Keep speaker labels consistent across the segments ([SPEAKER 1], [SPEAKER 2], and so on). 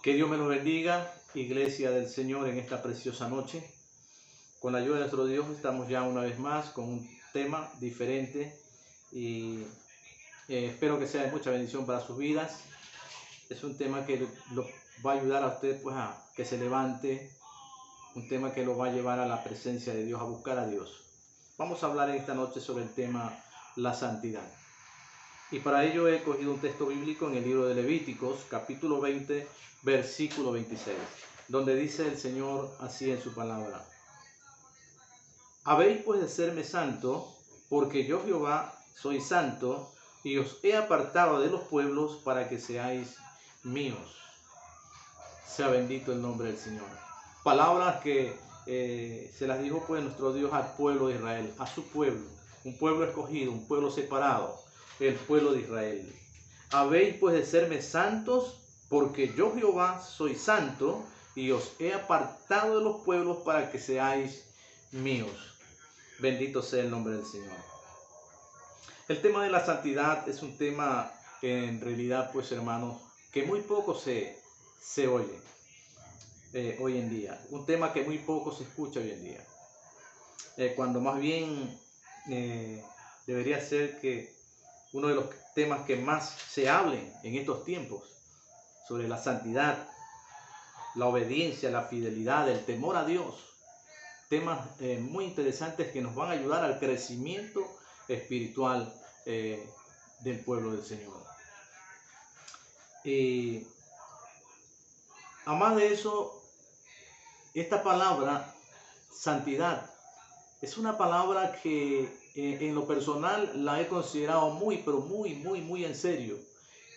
[SPEAKER 1] Que Dios me los bendiga, Iglesia del Señor, en esta preciosa noche. Con la ayuda de nuestro Dios estamos ya una vez más con un tema diferente y espero que sea de mucha bendición para sus vidas. Es un tema que lo va a ayudar a usted pues a que se levante, un tema que lo va a llevar a la presencia de Dios, a buscar a Dios. Vamos a hablar en esta noche sobre el tema la santidad. Y para ello he cogido un texto bíblico en el libro de Levíticos, capítulo 20, versículo 26, donde dice el Señor así en su palabra: Habéis pues de serme santo, porque yo Jehová soy santo, y os he apartado de los pueblos para que seáis míos. Sea bendito el nombre del Señor. Palabras que se las dijo pues nuestro Dios al pueblo de Israel, a su pueblo, un pueblo escogido, un pueblo separado, el pueblo de Israel. Habéis pues de serme santos, porque yo Jehová soy santo, y os he apartado de los pueblos para que seáis míos. Bendito sea el nombre del Señor. El tema de la santidad es un tema que en realidad, pues hermanos, que muy poco se oye hoy en día. Un tema que muy poco se escucha hoy en día. Cuando más bien debería ser que uno de los temas que más se hablen en estos tiempos, sobre la santidad, la obediencia, la fidelidad, el temor a Dios. Temas muy interesantes que nos van a ayudar al crecimiento espiritual del pueblo del Señor. Y además de eso, esta palabra santidad es una palabra que en lo personal la he considerado muy en serio.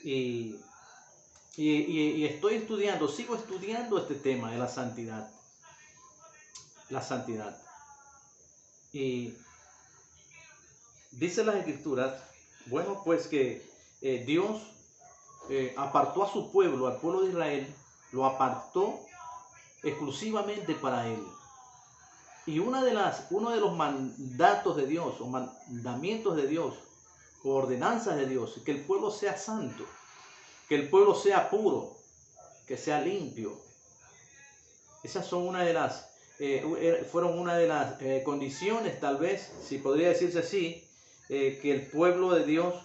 [SPEAKER 1] Y estoy estudiando, sigo estudiando este tema de la santidad. La santidad. Y dice las Escrituras, bueno, pues que Dios apartó a su pueblo, al pueblo de Israel, lo apartó exclusivamente para él. Y uno de los mandatos de Dios, o mandamientos de Dios, o ordenanzas de Dios, es que el pueblo sea santo, que el pueblo sea puro, que sea limpio. Esas son fueron una de las condiciones, tal vez, si podría decirse así, que el pueblo de Dios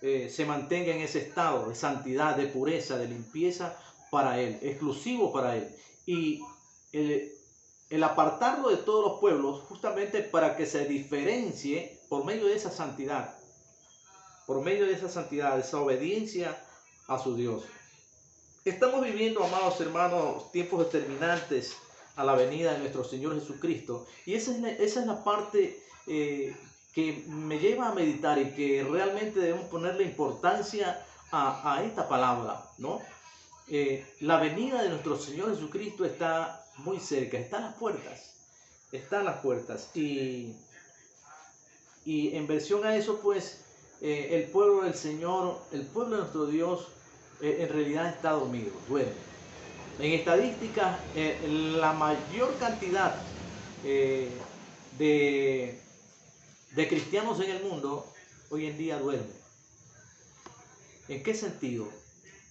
[SPEAKER 1] se mantenga en ese estado de santidad, de pureza, de limpieza para Él, exclusivo para Él. Y el apartarlo de todos los pueblos, justamente para que se diferencie por medio de esa santidad, esa obediencia a su Dios. Estamos viviendo, amados hermanos, tiempos determinantes a la venida de nuestro Señor Jesucristo. Y esa es la parte que me lleva a meditar y que realmente debemos ponerle importancia a esta palabra, ¿no? La venida de nuestro Señor Jesucristo está muy cerca, está a las puertas. Está a las puertas. Y en versión a eso, pues, el pueblo del Señor, el pueblo de nuestro Dios, en realidad está dormido, duerme. En estadísticas, la mayor cantidad de cristianos en el mundo hoy en día duermen. ¿En qué sentido?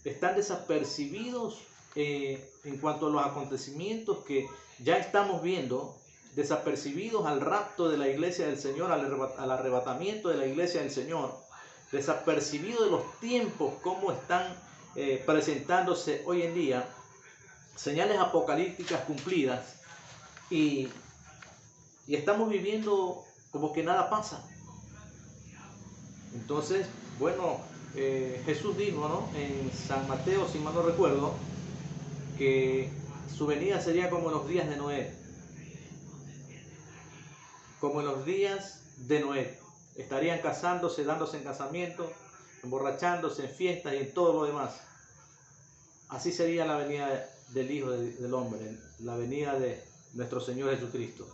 [SPEAKER 1] Están desapercibidos en cuanto a los acontecimientos que ya estamos viendo, desapercibidos al rapto de la iglesia del Señor, al arrebatamiento de la iglesia del Señor, desapercibidos de los tiempos, cómo están presentándose hoy en día, señales apocalípticas cumplidas, y estamos viviendo como que nada pasa. Entonces, bueno, Jesús dijo, ¿no?, en San Mateo, si mal no recuerdo, que su venida sería como en los días de Noé. Como en los días de Noé. Estarían casándose, dándose en casamiento, emborrachándose en fiestas y en todo lo demás. Así sería la venida del Hijo del Hombre, la venida de nuestro Señor Jesucristo.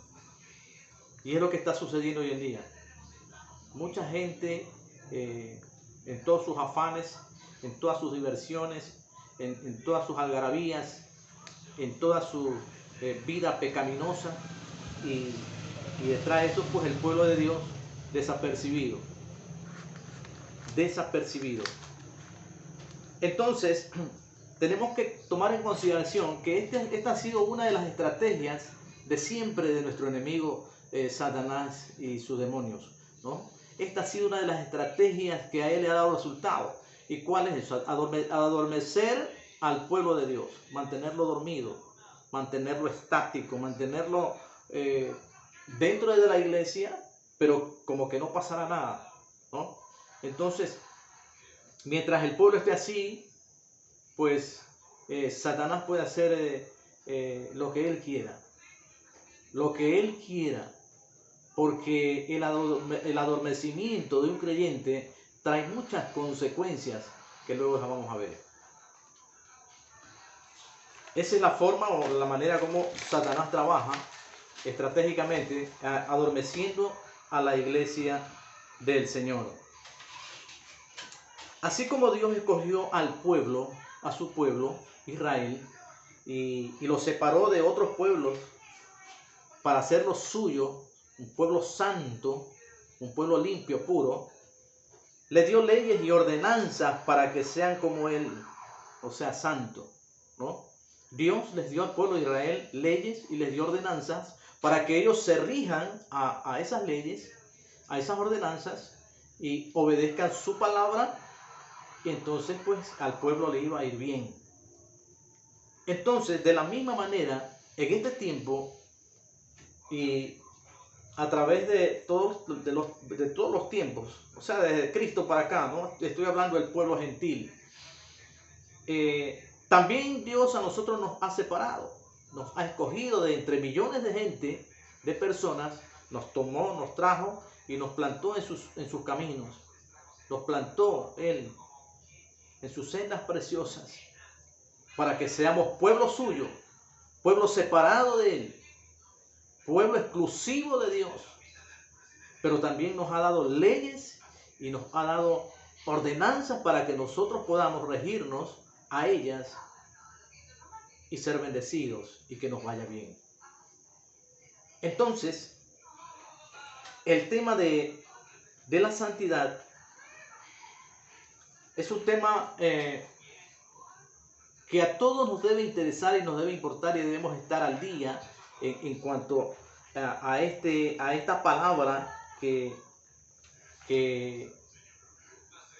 [SPEAKER 1] Y es lo que está sucediendo hoy en día. Mucha gente en todos sus afanes, en todas sus diversiones, en todas sus algarabías, en toda su vida pecaminosa, y detrás de eso, pues, el pueblo de Dios desapercibido. Entonces, tenemos que tomar en consideración que esta ha sido una de las estrategias de siempre de nuestro enemigo Satanás y sus demonios, ¿no? Esta ha sido una de las estrategias que a él le ha dado resultado. ¿Y cuál es eso? Adormecer al pueblo de Dios, mantenerlo dormido, mantenerlo estático, mantenerlo dentro de la iglesia, pero como que no pasará nada, ¿no? Entonces, mientras el pueblo esté así, pues Satanás puede hacer lo que él quiera. Lo que él quiera. Porque el adormecimiento de un creyente trae muchas consecuencias que luego vamos a ver. Esa es la forma o la manera como Satanás trabaja estratégicamente, adormeciendo a la iglesia del Señor. Así como Dios escogió al pueblo, a su pueblo, Israel, y lo separó de otros pueblos para hacerlo suyo, un pueblo santo, un pueblo limpio, puro, le dio leyes y ordenanzas para que sean como Él, o sea, santo, ¿no? Dios les dio al pueblo de Israel leyes y les dio ordenanzas para que ellos se rijan a esas leyes, a esas ordenanzas y obedezcan su palabra, y entonces pues al pueblo le iba a ir bien. Entonces, de la misma manera, en este tiempo y a través de todos los tiempos, o sea, desde Cristo para acá, ¿no? Estoy hablando del pueblo gentil. También Dios a nosotros nos ha separado, nos ha escogido de entre millones de gente, de personas, nos tomó, nos trajo y nos plantó en sus caminos. Nos plantó Él en sus sendas preciosas para que seamos pueblo suyo, pueblo separado de Él, pueblo exclusivo de Dios. Pero también nos ha dado leyes y nos ha dado ordenanzas para que nosotros podamos regirnos a ellas y ser bendecidos y que nos vaya bien. Entonces, el tema de la santidad es un tema que a todos nos debe interesar y nos debe importar, y debemos estar al día en cuanto a esta palabra que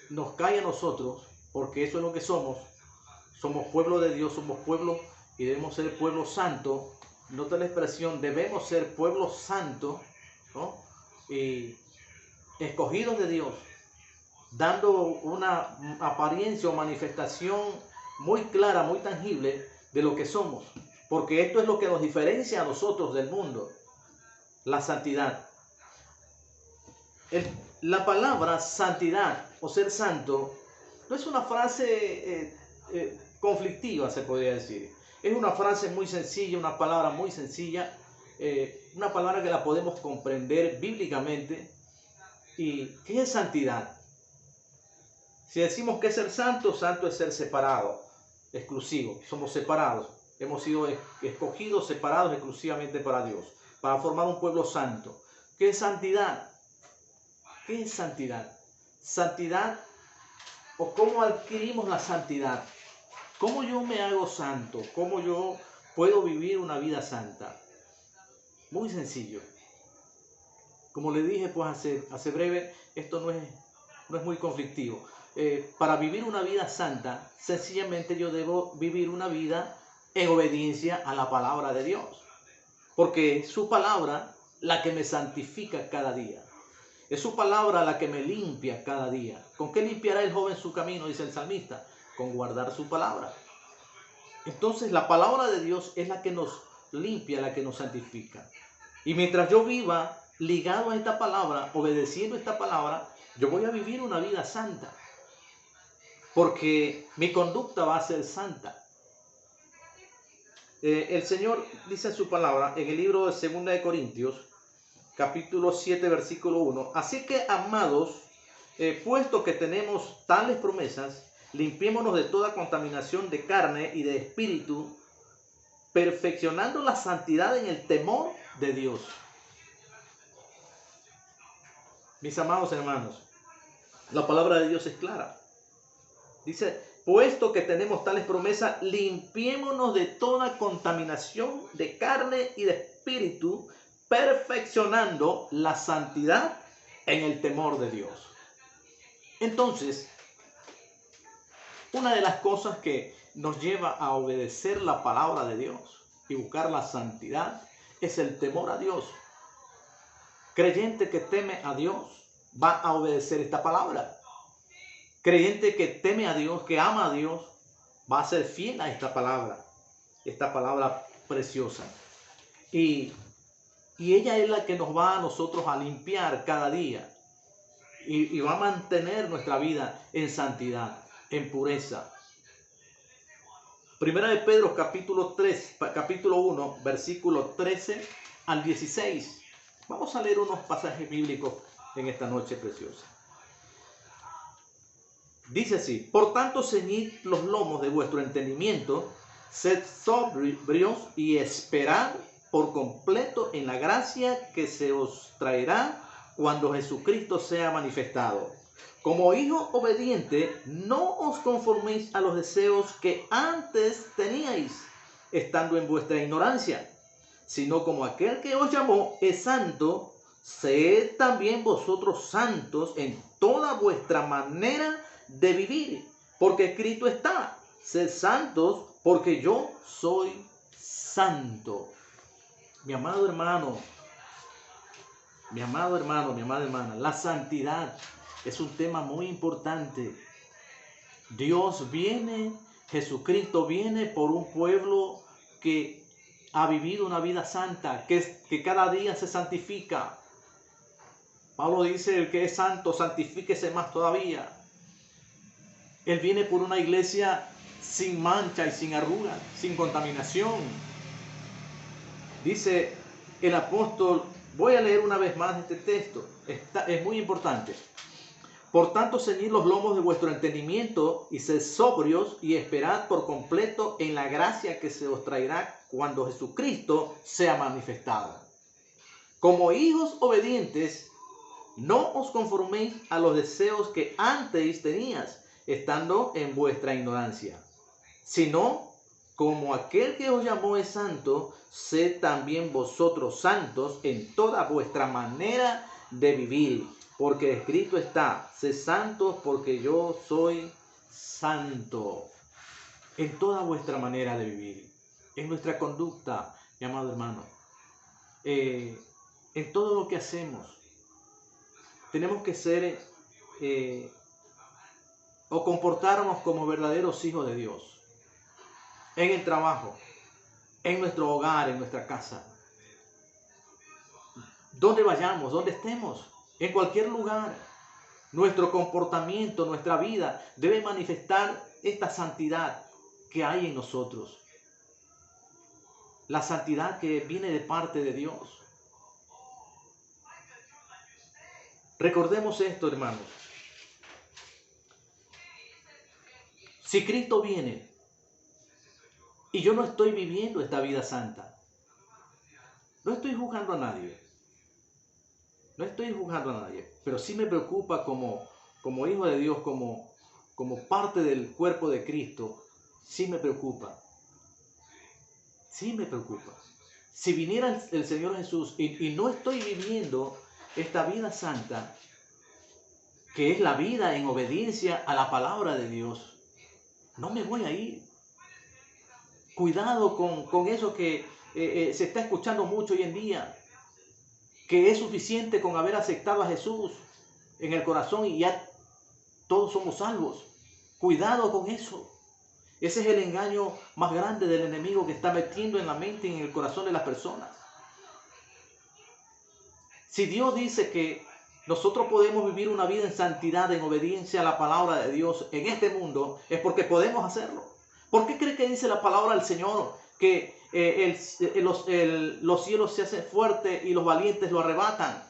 [SPEAKER 1] nos cae a nosotros, porque eso es lo que somos. Somos pueblo de Dios, somos pueblo y debemos ser pueblo santo. Nota la expresión, debemos ser pueblo santo, ¿no? Y escogidos de Dios, dando una apariencia o manifestación muy clara, muy tangible de lo que somos. Porque esto es lo que nos diferencia a nosotros del mundo, la santidad. La palabra santidad o ser santo no es una frase conflictiva, se podría decir. Es una frase muy sencilla, una palabra muy sencilla, una palabra que la podemos comprender bíblicamente. ¿Y qué es santidad? Si decimos que es ser santo, santo es ser separado, exclusivo. Somos separados, hemos sido escogidos, separados exclusivamente para Dios, para formar un pueblo santo. ¿Qué es santidad? ¿Qué es santidad? Santidad, o cómo adquirimos la santidad. ¿Cómo yo me hago santo? ¿Cómo yo puedo vivir una vida santa? Muy sencillo. Como le dije pues hace breve, esto no es muy conflictivo. Para vivir una vida santa, sencillamente yo debo vivir una vida en obediencia a la palabra de Dios. Porque es su palabra la que me santifica cada día. Es su palabra la que me limpia cada día. ¿Con qué limpiará el joven su camino? Dice el salmista. Con guardar su palabra. Entonces la palabra de Dios es la que nos limpia, la que nos santifica. Y mientras yo viva ligado a esta palabra, obedeciendo esta palabra, yo voy a vivir una vida santa. Porque mi conducta va a ser santa. El Señor dice en su palabra, en el libro de 2 de Corintios, capítulo 7, versículo 1. Así que, amados, puesto que tenemos tales promesas, limpiémonos de toda contaminación de carne y de espíritu, perfeccionando la santidad en el temor de Dios. Mis amados hermanos, la palabra de Dios es clara. Dice puesto que tenemos tales promesas, limpiémonos de toda contaminación de carne y de espíritu, perfeccionando la santidad en el temor de Dios. Entonces, una de las cosas que nos lleva a obedecer la palabra de Dios y buscar la santidad es el temor a Dios. Creyente que teme a Dios va a obedecer esta palabra. Creyente que teme a Dios, que ama a Dios, va a ser fiel a esta palabra preciosa. Y ella es la que nos va a nosotros a limpiar cada día y va a mantener nuestra vida en santidad, en pureza. Primera de Pedro capítulo 1, versículo 13 al 16. Vamos a leer unos pasajes bíblicos en esta noche preciosa. Dice así: por tanto, ceñid los lomos de vuestro entendimiento, sed sobrios y esperad por completo en la gracia que se os traerá cuando Jesucristo sea manifestado. Como hijos obedientes, no os conforméis a los deseos que antes teníais, estando en vuestra ignorancia, sino como aquel que os llamó es santo, sed también vosotros santos en toda vuestra manera de vivir, porque escrito está: sed santos, porque yo soy santo. Mi amado hermano, mi amada hermana, la santidad es un tema muy importante. Dios viene, Jesucristo viene por un pueblo que ha vivido una vida santa, que cada día se santifica. Pablo dice: el que es santo, santifíquese más todavía. Él viene por una iglesia sin mancha y sin arrugas, sin contaminación. Dice el apóstol, voy a leer una vez más este texto, es muy importante. Por tanto, ceñid los lomos de vuestro entendimiento y sed sobrios y esperad por completo en la gracia que se os traerá cuando Jesucristo sea manifestado. Como hijos obedientes, no os conforméis a los deseos que antes teníais, estando en vuestra ignorancia, sino como aquel que os llamó es santo, sed también vosotros santos en toda vuestra manera de vivir, porque escrito está: sed santos porque yo soy santo. En toda vuestra manera de vivir, en nuestra conducta, mi amado hermano, en todo lo que hacemos, tenemos que ser o comportarnos como verdaderos hijos de Dios. En el trabajo, en nuestro hogar, en nuestra casa, donde vayamos, donde estemos, en cualquier lugar, nuestro comportamiento, nuestra vida debe manifestar esta santidad que hay en nosotros. La santidad que viene de parte de Dios. Recordemos esto, hermanos. Si Cristo viene y yo no estoy viviendo esta vida santa, no estoy juzgando a nadie. No estoy juzgando a nadie, pero sí me preocupa como hijo de Dios, como parte del cuerpo de Cristo, sí me preocupa. Sí me preocupa. Si viniera el Señor Jesús y no estoy viviendo esta vida santa, que es la vida en obediencia a la palabra de Dios, no me voy a ir. Cuidado con eso que se está escuchando mucho hoy en día, que es suficiente con haber aceptado a Jesús en el corazón y ya todos somos salvos. Cuidado con eso. Ese es el engaño más grande del enemigo que está metiendo en la mente y en el corazón de las personas. Si Dios dice que nosotros podemos vivir una vida en santidad, en obediencia a la palabra de Dios en este mundo, es porque podemos hacerlo. ¿Por qué cree que dice la palabra del Señor que los cielos se hacen fuertes y los valientes lo arrebatan?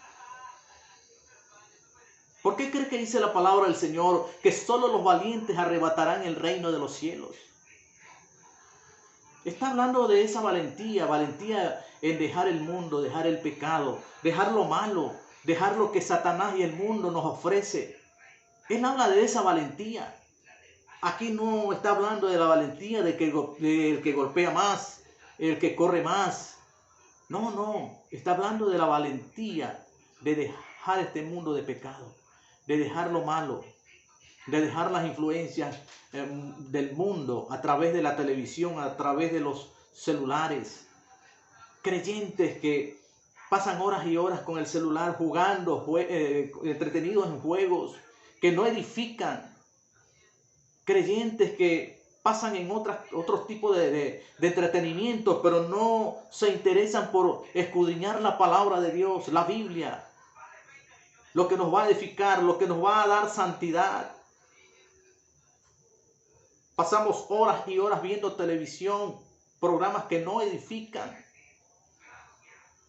[SPEAKER 1] ¿Por qué cree que dice la palabra del Señor que solo los valientes arrebatarán el reino de los cielos? Está hablando de esa valentía en dejar el mundo, dejar el pecado, dejar lo malo, dejar lo que Satanás y el mundo nos ofrece. Él habla de esa valentía. Aquí no está hablando de la valentía del que golpea más, el que corre más. No, no. Está hablando de la valentía de dejar este mundo de pecado, de dejar lo malo, de dejar las influencias del mundo a través de la televisión, a través de los celulares. Creyentes que pasan horas y horas con el celular jugando, entretenidos en juegos que no edifican. Creyentes que pasan en otros tipos de entretenimiento, pero no se interesan por escudriñar la palabra de Dios, la Biblia, lo que nos va a edificar, lo que nos va a dar santidad. Pasamos horas y horas viendo televisión, programas que no edifican.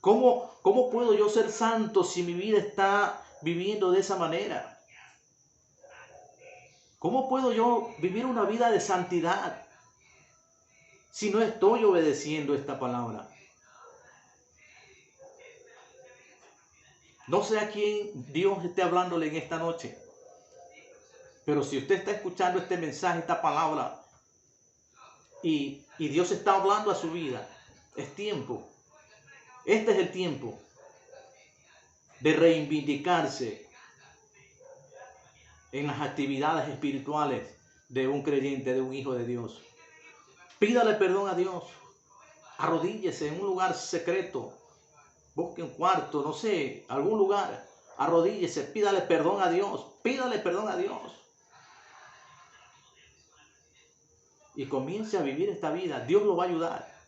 [SPEAKER 1] ¿Cómo puedo yo ser santo si mi vida está viviendo de esa manera? ¿Cómo puedo yo vivir una vida de santidad si no estoy obedeciendo esta palabra? No sé a quién Dios esté hablándole en esta noche, pero si usted está escuchando este mensaje, esta palabra, y Dios está hablando a su vida, es tiempo. Este es el tiempo de reivindicarse en las actividades espirituales de un creyente, de un hijo de Dios. Pídale perdón a Dios. Arrodíllese en un lugar secreto. Busque un cuarto, no sé, algún lugar. Arrodíllese, pídale perdón a Dios. Pídale perdón a Dios. Y comience a vivir esta vida. Dios lo va a ayudar.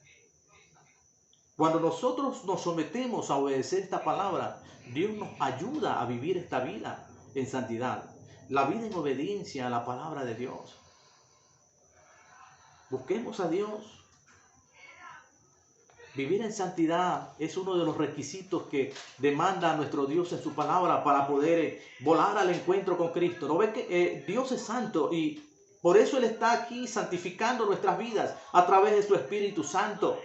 [SPEAKER 1] Cuando nosotros nos sometemos a obedecer esta palabra, Dios nos ayuda a vivir esta vida en santidad. La vida en obediencia a la palabra de Dios. Busquemos a Dios. Vivir en santidad es uno de los requisitos que demanda nuestro Dios en su palabra para poder volar al encuentro con Cristo. ¿No ve que Dios es santo y por eso Él está aquí santificando nuestras vidas a través de su Espíritu Santo?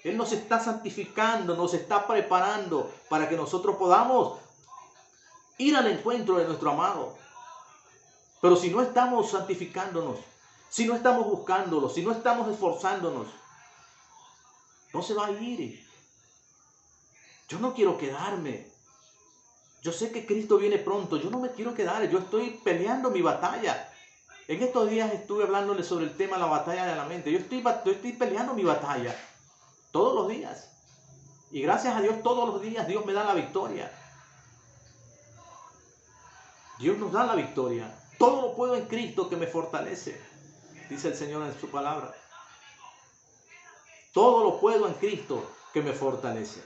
[SPEAKER 1] Él nos está santificando, nos está preparando para que nosotros podamos ir al encuentro de nuestro amado. Pero si no estamos santificándonos, si no estamos buscándolo, si no estamos esforzándonos, no se va a ir. Yo no quiero quedarme. Yo sé que Cristo viene pronto. Yo no me quiero quedar. Yo estoy peleando mi batalla. En estos días estuve hablándole sobre el tema de la batalla de la mente. Yo estoy peleando mi batalla. Todos los días. Y gracias a Dios, todos los días Dios me da la victoria. Dios nos da la victoria. Todo lo puedo en Cristo que me fortalece, dice el Señor en su palabra. Todo lo puedo en Cristo que me fortalece.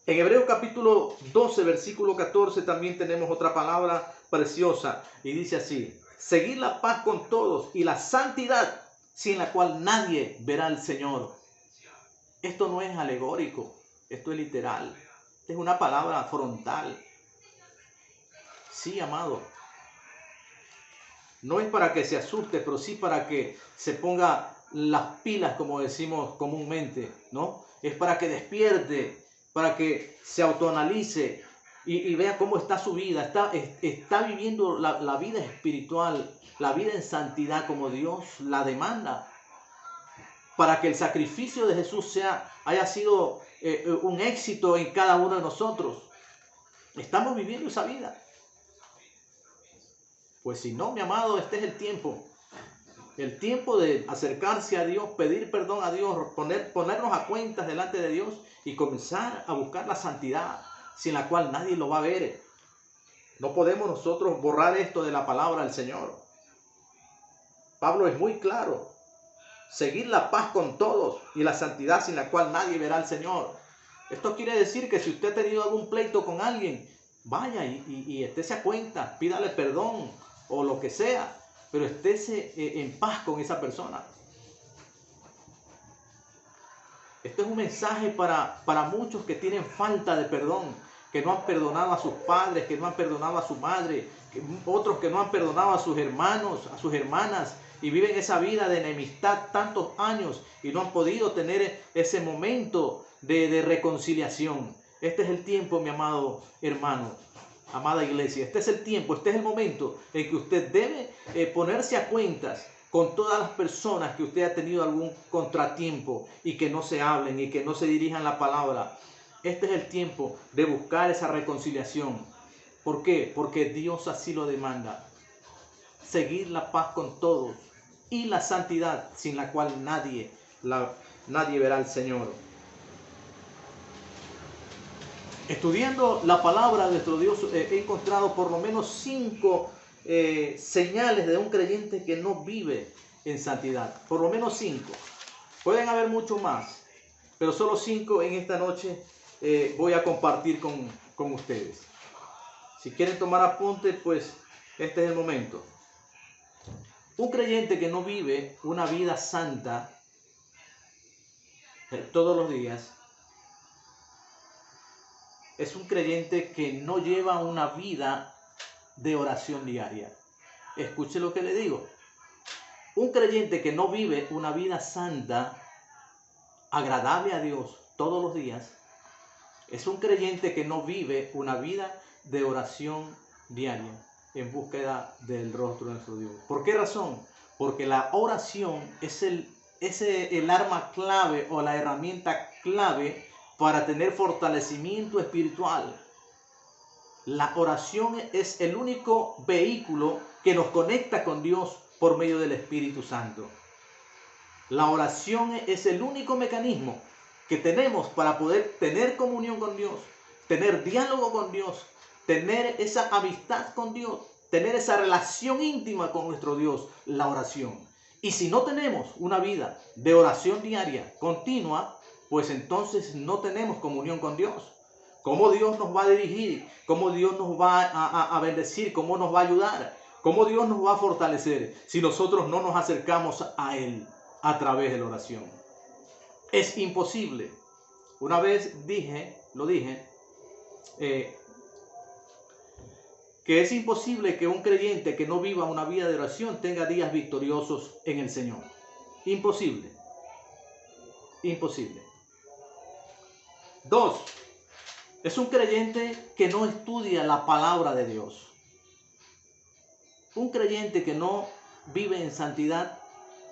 [SPEAKER 1] En Hebreos capítulo 12, versículo 14, también tenemos otra palabra preciosa. Y dice así: seguid la paz con todos y la santidad, sin la cual nadie verá al Señor. Esto no es alegórico, esto es literal. Es una palabra frontal. Sí, amado. No es para que se asuste, pero sí para que se ponga las pilas, como decimos comúnmente, ¿no? Es para que despierte, para que se autoanalice y vea cómo está su vida. Está viviendo la vida espiritual, la vida en santidad como Dios la demanda, para que el sacrificio de Jesús haya sido un éxito en cada uno de nosotros. Estamos viviendo esa vida. Pues si no, mi amado, este es el tiempo. El tiempo de acercarse a Dios, pedir perdón a Dios, ponernos a cuentas delante de Dios y comenzar a buscar la santidad, sin la cual nadie lo va a ver. No podemos nosotros borrar esto de la palabra del Señor. Pablo es muy claro. Seguir la paz con todos y la santidad sin la cual nadie verá al Señor. Esto quiere decir que si usted ha tenido algún pleito con alguien, vaya y estése a cuenta, pídale perdón o lo que sea, pero estése en paz con esa persona. Este es un mensaje para muchos que tienen falta de perdón, que no han perdonado a sus padres, que no han perdonado a su madre, otros que no han perdonado a sus hermanos, a sus hermanas, y viven esa vida de enemistad tantos años y no han podido tener ese momento de reconciliación. Este es el tiempo, mi amado hermano. amada iglesia. Este es el tiempo, este es el momento en que usted debe ponerse a cuentas con todas las personas que usted ha tenido algún contratiempo y que no se hablen y que no se dirijan la palabra. Este es el tiempo de buscar esa reconciliación. ¿Por qué? Porque Dios así lo demanda. Seguir la paz con todos y la santidad, sin la cual nadie verá al Señor. Estudiando la palabra de nuestro Dios, he encontrado por lo menos 5 señales de un creyente que no vive en santidad. Por lo menos 5. Pueden haber mucho más, pero solo 5 en esta noche voy a compartir con ustedes. Si quieren tomar apunte, pues este es el momento. Un creyente que no vive una vida santa todos los días es un creyente que no lleva una vida de oración diaria. Escuche lo que le digo. Un creyente que no vive una vida santa, agradable a Dios todos los días, es un creyente que no vive una vida de oración diaria en búsqueda del rostro de nuestro Dios. ¿Por qué razón? Porque la oración es el arma clave o la herramienta clave para tener fortalecimiento espiritual. La oración es el único vehículo que nos conecta con Dios por medio del Espíritu Santo. La oración es el único mecanismo que tenemos para poder tener comunión con Dios, tener diálogo con Dios, tener esa amistad con Dios, tener esa relación íntima con nuestro Dios, la oración. Y si no tenemos una vida de oración diaria, continua, pues entonces no tenemos comunión con Dios. ¿Cómo Dios nos va a dirigir? ¿Cómo Dios nos va a bendecir? ¿Cómo nos va a ayudar? ¿Cómo Dios nos va a fortalecer si nosotros no nos acercamos a Él a través de la oración? Es imposible. Una vez lo dije, que es imposible que un creyente que no viva una vida de oración tenga días victoriosos en el Señor. Imposible. Imposible. 2. Es un creyente que no estudia la palabra de Dios. Un creyente que no vive en santidad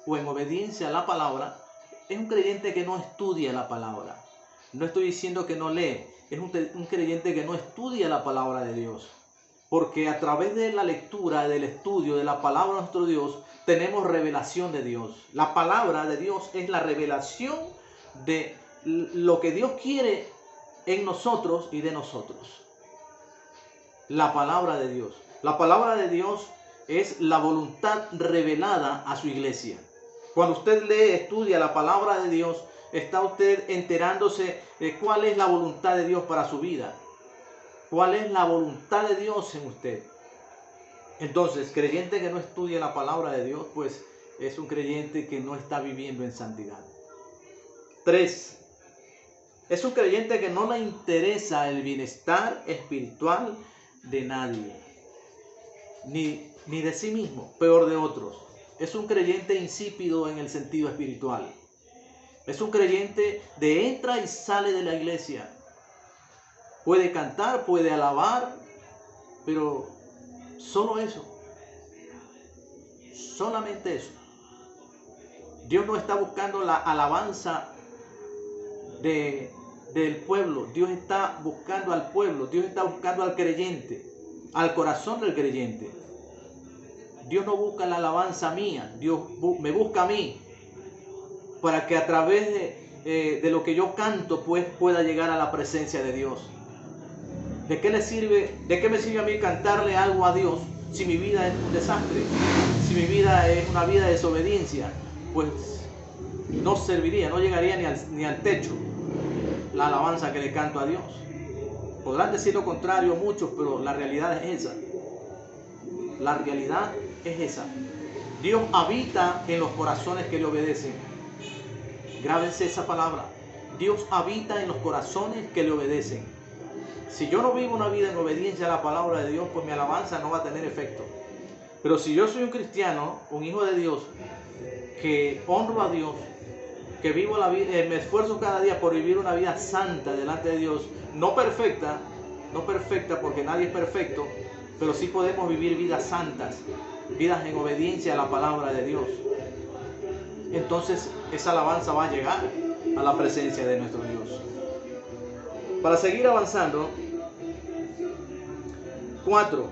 [SPEAKER 1] o en obediencia a la palabra es un creyente que no estudia la palabra. No estoy diciendo que no lee, es un creyente que no estudia la palabra de Dios. Porque a través de la lectura, del estudio de la palabra de nuestro Dios, tenemos revelación de Dios. La palabra de Dios es la revelación de lo que Dios quiere en nosotros y de nosotros. La palabra de Dios. La palabra de Dios es la voluntad revelada a su iglesia. Cuando usted lee, estudia la palabra de Dios, está usted enterándose de cuál es la voluntad de Dios para su vida. ¿Cuál es la voluntad de Dios en usted? Entonces, creyente que no estudia la palabra de Dios, pues es un creyente que no está viviendo en santidad. 3. Es un creyente que no le interesa el bienestar espiritual de nadie, ni de sí mismo, peor de otros. Es un creyente insípido en el sentido espiritual. Es un creyente de entra y sale de la iglesia. Puede cantar, puede alabar, pero solo eso. Solamente eso. Dios no está buscando la alabanza del pueblo. Dios está buscando al pueblo. Dios está buscando al creyente, al corazón del creyente. Dios no busca la alabanza mía. Dios me busca a mí para que a través de lo que yo canto, pues pueda llegar a la presencia de Dios. ¿De qué me sirve a mí cantarle algo a Dios si mi vida es un desastre? Si mi vida es una vida de desobediencia, pues no serviría, no llegaría ni al techo la alabanza que le canto a Dios. Podrán decir lo contrario muchos, pero la realidad es esa. La realidad es esa. Dios habita en los corazones que le obedecen. Grábense esa palabra. Dios habita en los corazones que le obedecen. Si yo no vivo una vida en obediencia a la palabra de Dios, pues mi alabanza no va a tener efecto. Pero si yo soy un cristiano, un hijo de Dios, que honro a Dios, que vivo la vida, me esfuerzo cada día por vivir una vida santa delante de Dios, no perfecta, no perfecta porque nadie es perfecto, pero sí podemos vivir vidas santas, vidas en obediencia a la palabra de Dios. Entonces esa alabanza va a llegar a la presencia de nuestro Dios. Para seguir avanzando, 4.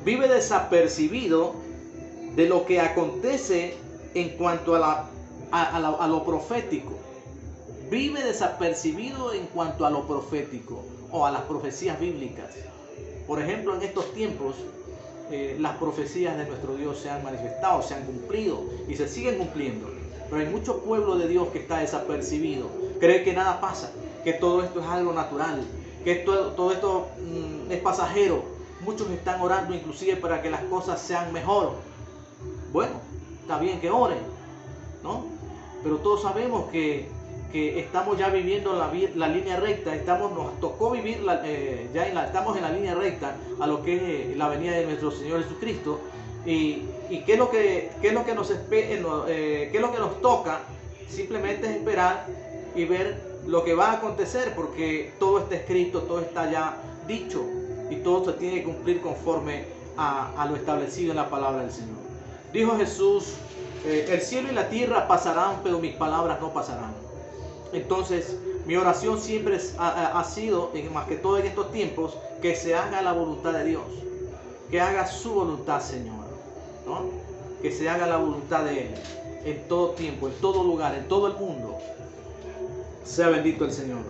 [SPEAKER 1] Vive desapercibido de lo que acontece en cuanto a lo profético. Vive desapercibido en cuanto a lo profético o a las profecías bíblicas. Por ejemplo, en estos tiempos, las profecías de nuestro Dios se han manifestado, se han cumplido y se siguen cumpliendo. Pero hay mucho pueblo de Dios que está desapercibido. Cree que nada pasa, que todo esto es algo natural, que todo esto es pasajero. Muchos están orando inclusive para que las cosas sean mejor. Bueno, está bien que oren, ¿no? Pero todos sabemos que estamos ya viviendo la línea recta, nos tocó vivir, estamos en la línea recta a lo que es la venida de nuestro Señor Jesucristo. Y qué es lo que nos toca, simplemente es esperar y ver lo que va a acontecer, porque todo está escrito, todo está ya dicho y todo se tiene que cumplir conforme a lo establecido en la palabra del Señor. Dijo Jesús, el cielo y la tierra pasarán, pero mis palabras no pasarán. Entonces, mi oración siempre ha sido, más que todo en estos tiempos, que se haga la voluntad de Dios, que haga su voluntad, Señor, ¿no? Que se haga la voluntad de Él en todo tiempo, en todo lugar, en todo el mundo. Sea bendito el Señor.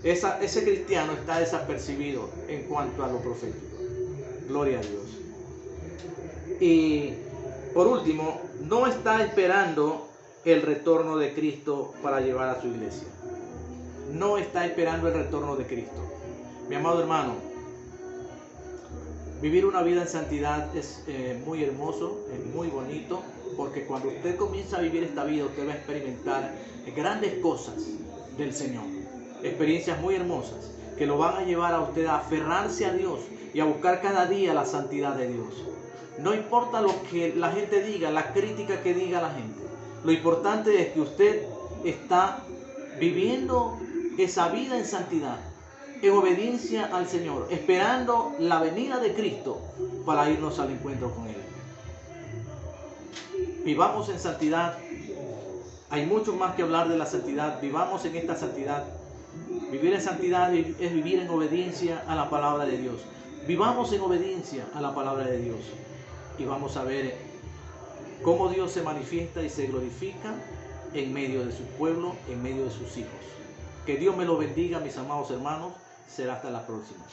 [SPEAKER 1] Ese cristiano está desapercibido en cuanto a lo profético. Gloria a Dios. Y por último, no está esperando el retorno de Cristo para llevar a su iglesia. No está esperando el retorno de Cristo. Mi amado hermano, vivir una vida en santidad es muy hermoso, es muy bonito, porque cuando usted comienza a vivir esta vida, usted va a experimentar grandes cosas del Señor, experiencias muy hermosas que lo van a llevar a usted a aferrarse a Dios y a buscar cada día la santidad de Dios. No importa lo que la gente diga, la crítica que diga la gente. Lo importante es que usted está viviendo esa vida en santidad, en obediencia al Señor, esperando la venida de Cristo para irnos al encuentro con Él. Vivamos en santidad. Hay mucho más que hablar de la santidad. Vivamos en esta santidad. Vivir en santidad es vivir en obediencia a la palabra de Dios. Vivamos en obediencia a la palabra de Dios. Y vamos a ver cómo Dios se manifiesta y se glorifica en medio de su pueblo, en medio de sus hijos. Que Dios me lo bendiga, mis amados hermanos. Será hasta la próxima.